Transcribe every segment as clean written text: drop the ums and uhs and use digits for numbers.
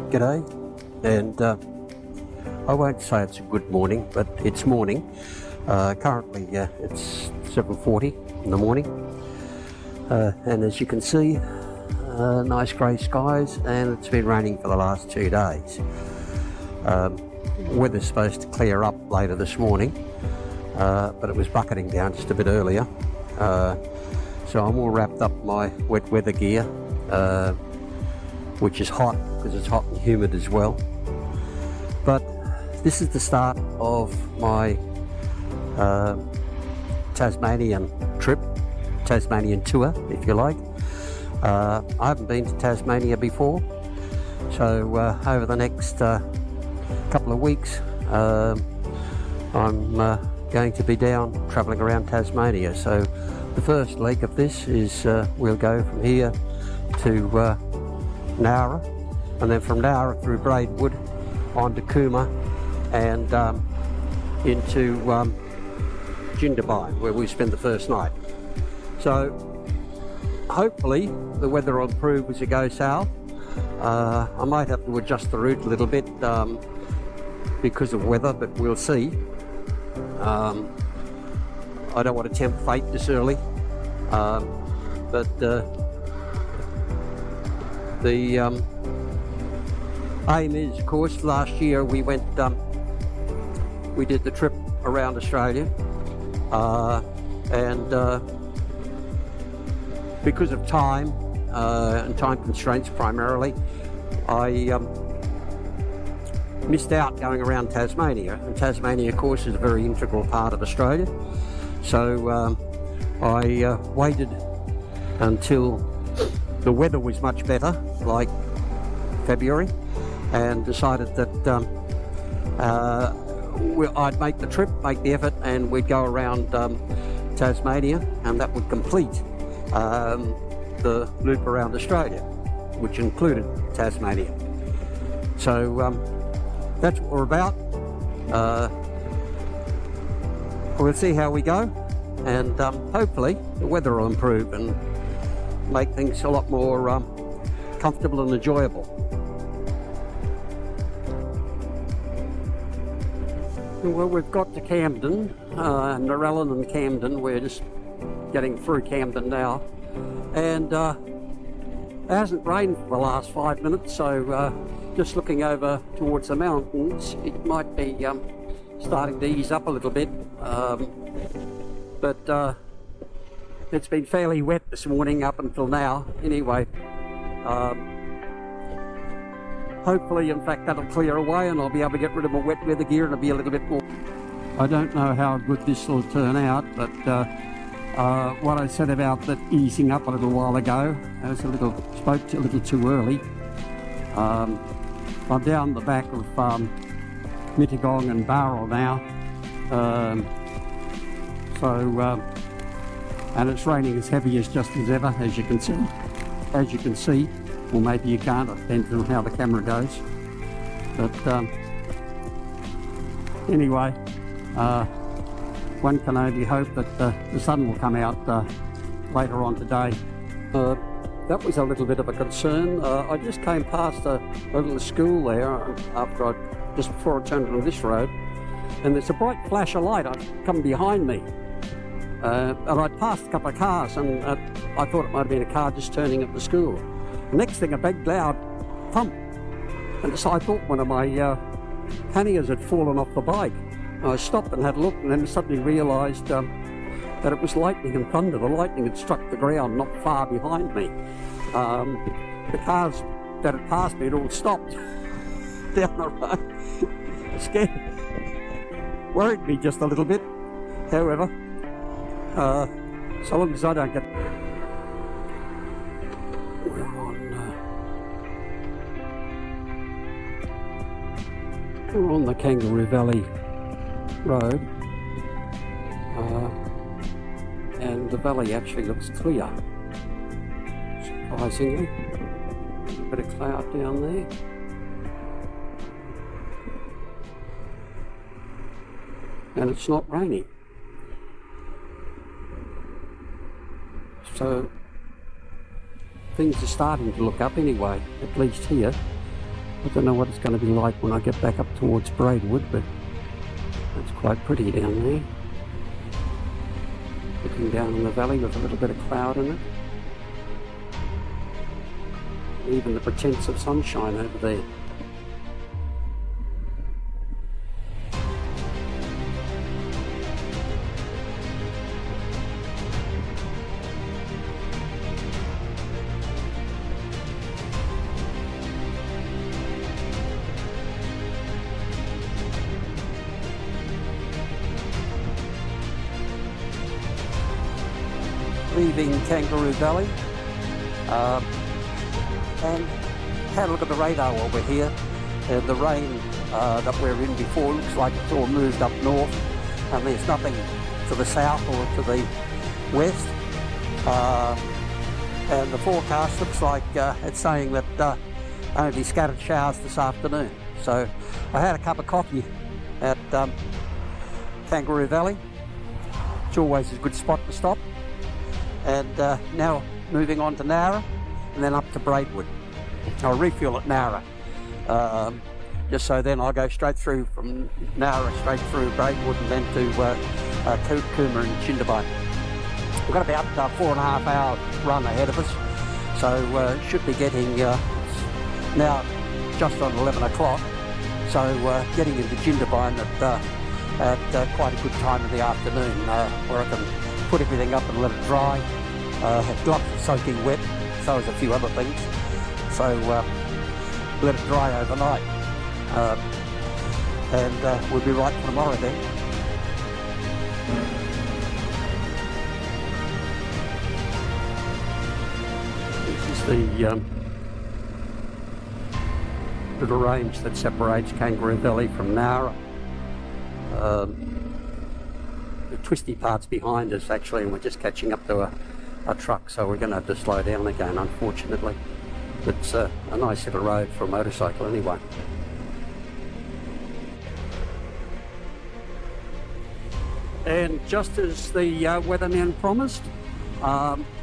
G'day, and I won't say it's a good morning, but it's morning. Currently it's 7:40 in the morning, and as you can see, nice grey skies, and it's been raining for the last 2 days. Weather's supposed to clear up later this morning, but it was bucketing down just a bit earlier, so I'm all wrapped up in my wet weather gear, which is hot because it's hot and humid as well. But this is the start of my Tasmanian trip, Tasmanian tour, if you like. I haven't been to Tasmania before, so over the next couple of weeks I'm going to be down travelling around Tasmania. So the first leg of this is we'll go from here to Nowra, and then from Nowra through Braidwood on to Cooma and into Jindabyne, where we spend the first night. So hopefully the weather will improve as we go south. I might have to adjust the route a little bit because of weather, but we'll see. I don't want to tempt fate this early, but the aim is, of course, last year we went, we did the trip around Australia, and because of time and time constraints primarily, I missed out going around Tasmania, and Tasmania, of course, is a very integral part of Australia. So I waited until the weather was much better, like February, and decided that I'd make the trip, make the effort, and we'd go around Tasmania, and that would complete the loop around Australia, which included Tasmania. So that's what we're about. We'll see how we go, and hopefully the weather will improve and make things a lot more comfortable and enjoyable. Well, we've got to Camden, Narellan and Camden. We're just getting through Camden now, and it hasn't rained for the last 5 minutes, so just looking over towards the mountains, it might be starting to ease up a little bit, but it's been fairly wet this morning up until now. Anyway, hopefully, in fact, that'll clear away and I'll be able to get rid of my wet weather gear and it'll be a little bit more. I don't know how good this will turn out, but what I said about that easing up a little while ago, I was spoke a little too early. I'm down the back of Mittagong and Barrel now, and it's raining as heavy as just as ever, as you can see. Or maybe you can't, it depends on how the camera goes. But anyway, one can only hope that the sun will come out later on today. That was a little bit of a concern. I just came past a little school there just before I turned on this road, and there's a bright flash of light come behind me. And I'd passed a couple of cars, and I thought it might have been a car just turning at the school. The next thing, a big loud thump, and so I thought one of my panniers had fallen off the bike. I stopped and had a look, and then suddenly realised that it was lightning and thunder. The lightning had struck the ground not far behind me. The cars that had passed me had all stopped down the road. Worried me just a little bit. However, so long as I don't get... We're on the Kangaroo Valley Road, and the valley actually looks clear, surprisingly. A bit of cloud down there. And it's not raining. So things are starting to look up anyway, at least here. I don't know what it's going to be like when I get back up towards Braidwood, but it's quite pretty down there. Looking down on the valley with a little bit of cloud in it. Even the pretense of sunshine over there. Leaving Kangaroo Valley, and had a look at the radar while we're here, and the rain that we're in before looks like it's all moved up north, and there's nothing to the south or to the west, and the forecast looks like it's saying that only scattered showers this afternoon. So I had a cup of coffee at Kangaroo Valley. It's always a good spot to stop. And now moving on to Nowra and then up to Braidwood. I'll refuel at Nowra, just so then I'll go straight through from Nowra straight through Braidwood and then to Cooma and Jindabyne. We've got about 4.5 hour run ahead of us, so should be getting now just on 11 o'clock, so getting into Jindabyne at quite a good time in the afternoon, where I can put everything up and let it dry. Have gloves soaking wet, so as a few other things. So let it dry overnight, and we'll be right for tomorrow then. This is the little range that separates Kangaroo Valley from Nowra. The twisty part's behind us actually, and we're just catching up to a truck, so we're going to have to slow down again, unfortunately. It's a nice little road for a motorcycle anyway. And just as the weatherman promised,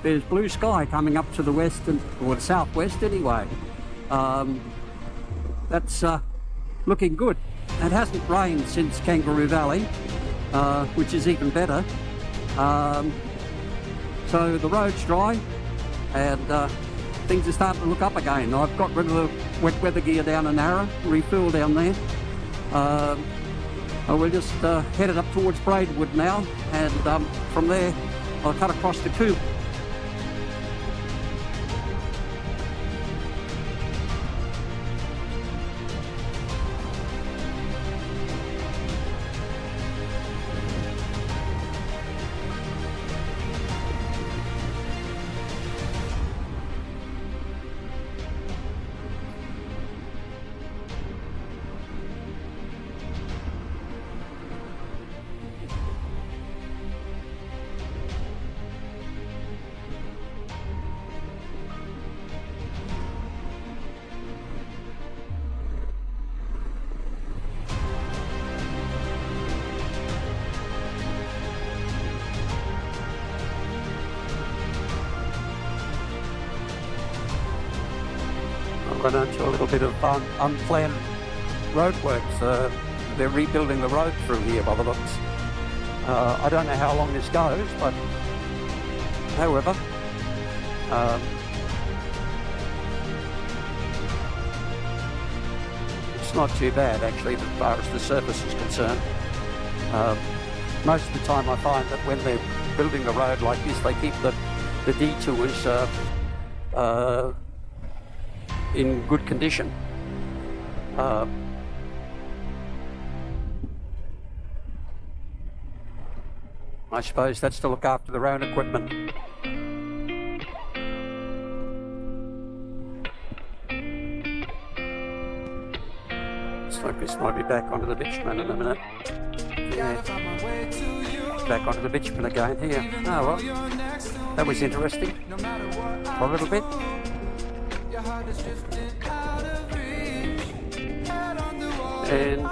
there's blue sky coming up to the west, or the southwest anyway. That's looking good. It hasn't rained since Kangaroo Valley, which is even better. So the road's dry, and things are starting to look up again. I've got rid of the wet weather gear down in Nowra, refuel down there. We're just headed up towards Braidwood now, and from there I'll cut across to Cooma. Run into a little bit of unplanned roadworks. They're rebuilding the road through here by the looks. I don't know how long this goes, but however, it's not too bad actually as far as the surface is concerned. Most of the time I find that when they're building a road like this, they keep the detours in good condition. I suppose that's to look after their own equipment. Looks like this might be back onto the bitumen in a minute. Yeah. Back onto the bitumen again here. Oh well, that was interesting. For a little bit. And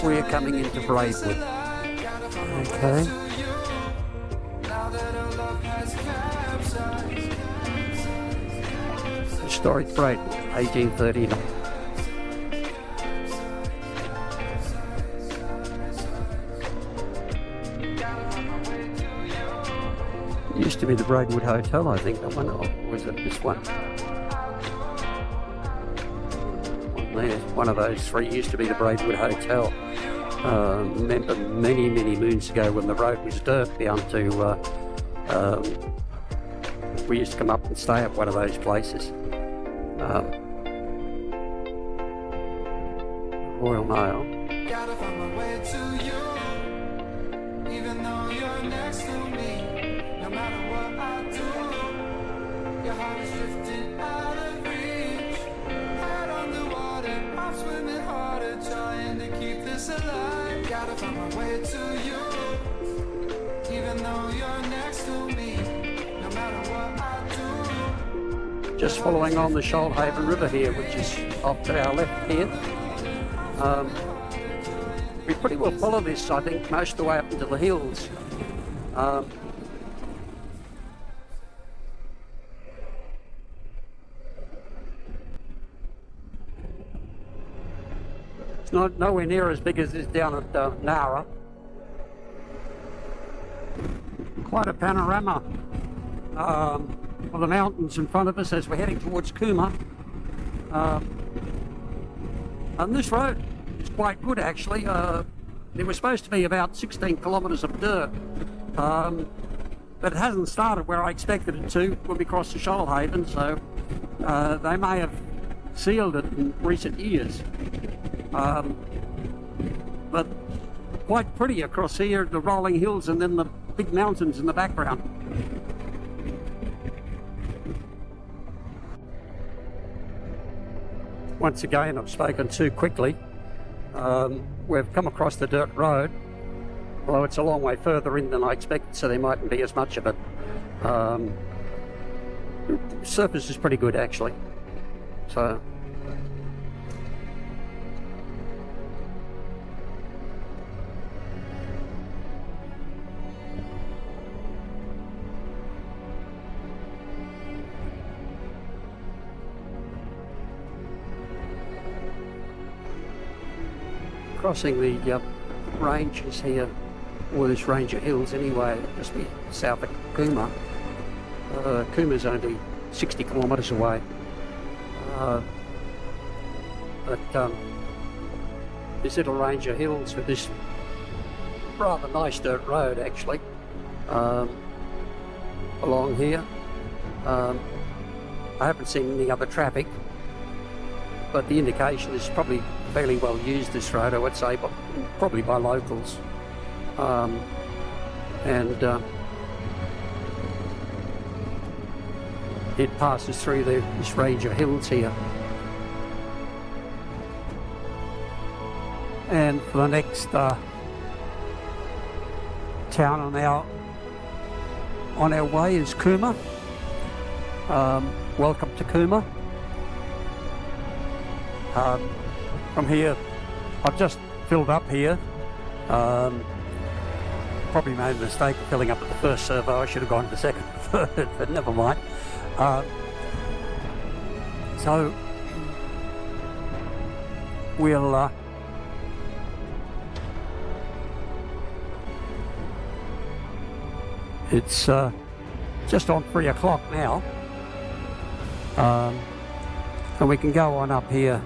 we're coming into Braidwood. Okay. Historic Braidwood, 1839. Used to be the Braidwood Hotel, I think. That one, or was it this one? One of those three used to be the Braidwood Hotel. Remember many moons ago when the road was dirt down to we used to come up and stay at one of those places. Royal Mail. Gotta find my way to you, even though you're next to me. No matter what I do, your heart is drifting out of reach. Head on the water, I'm swimming harder, trying to keep this alive. Gotta find my way to you, even though you're next to me. No matter what I do. Just following on the Shoalhaven River here, which is off to our left here. We pretty well follow this, I think, most of the way up into the hills. It's nowhere near as big as this down at Nara. Quite a panorama of the mountains in front of us as we're heading towards Cooma. And this road is quite good, actually. There was supposed to be about 16 kilometres of dirt, but it hasn't started where I expected it to when we crossed the Shoalhaven, so they may have sealed it in recent years. But quite pretty across here, the rolling hills and then the big mountains in the background. Once again, I've spoken too quickly. We've come across the dirt road, although it's a long way further in than I expected, so there mightn't be as much of it. The surface is pretty good, actually. So crossing the ranges here, or this range of hills anyway, just be south of Cooma. Cooma's only 60 kilometres away. But this little range of hills with this rather nice dirt road actually along here. I haven't seen any other traffic, but the indication is probably fairly well used, this road, I would say, but probably by locals. It passes through this range of hills here. And for the next town on our way is Cooma. Welcome to Cooma. From here, I've just filled up here. Probably made a mistake of filling up at the first servo. I should have gone to the second or third, but never mind. So we'll it's just on 3 o'clock now, and we can go on up here.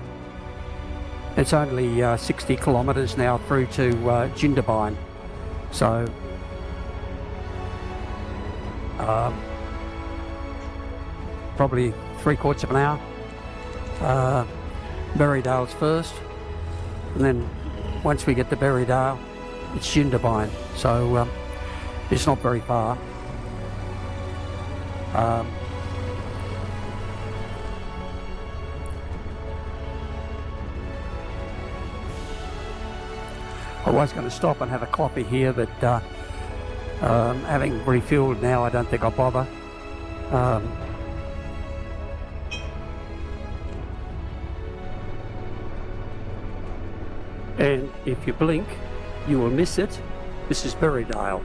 It's only 60 kilometres now through to Jindabyne, so probably 3/4 of an hour. Berrydale's first, and then once we get to Berrydale, it's Jindabyne, so it's not very far. I was going to stop and have a coffee here, but having refueled now, I don't think I'll bother. And if you blink, you will miss it. This is Berrydale.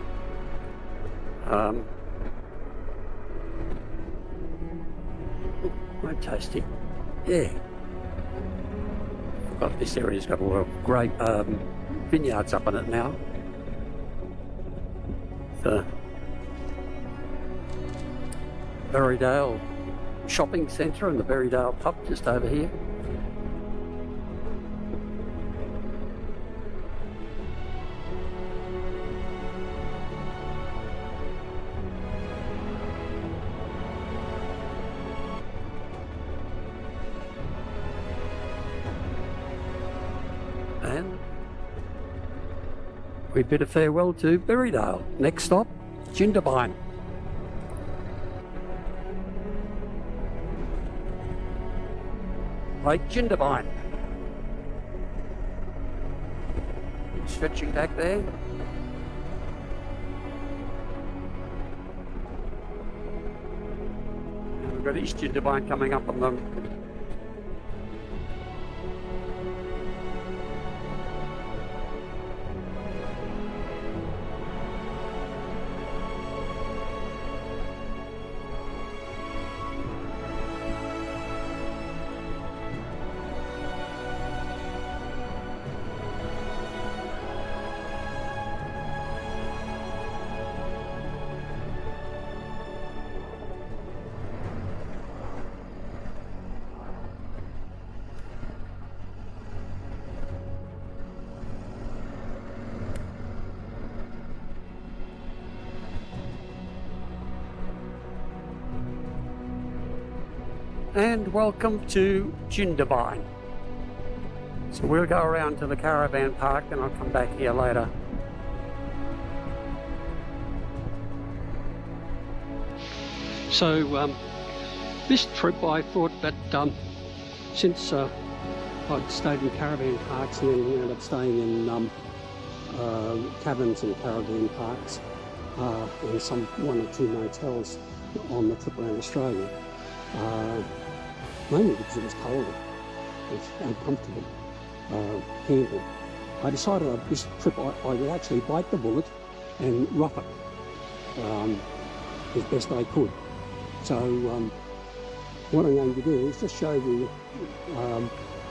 Quite tasty. Yeah. Forgot this area's got a lot of great vineyards up on it now. So Berrydale shopping centre and the Berrydale pub just over here. And we bid a farewell to Berrydale. Next stop, Jindabyne. Lake Jindabyne. Stretching back there. And we've got East Jindabyne coming up on them. And welcome to Jindabyne. So we'll go around to the caravan park and I'll come back here later. So this trip I thought that since I'd stayed in caravan parks and then ended up staying in cabins and caravan parks and some 1 or 2 motels on the trip around Australia. Mainly because it was colder, it was uncomfortable camping. I decided on this trip I would actually bite the bullet and rough it as best I could. So what I'm going to do is just show you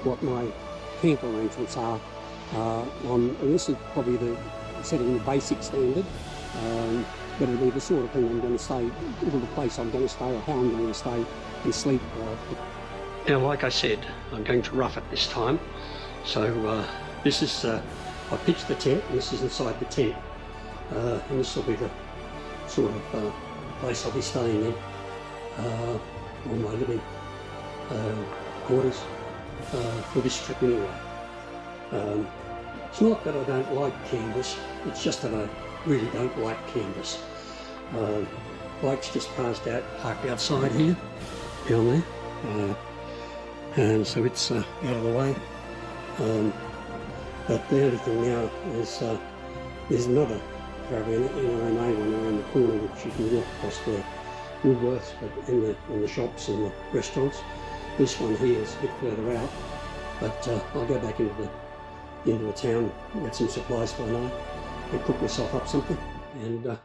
what my camp arrangements are on, and this is probably setting the basic standard, but it'll be the sort of thing I'm going to stay, or the place I'm going to stay, or how I'm going to stay and sleep. Now, like I said, I'm going to rough it this time. So this is, I pitched the tent, and this is inside the tent. And this will be the sort of place I'll be staying in, on my living quarters for this trip anyway. It's not that I don't like canvas, it's just that I really don't like canvas. Bike's just parked outside here, down there, and so it's out of the way. But the only thing now is there's another caravan in our neighbour around the corner which you can walk across the Woolworths, but in the shops and the restaurants. This one here is a bit further out, but I'll go back into the town, get some supplies for the night, and cook myself up something, and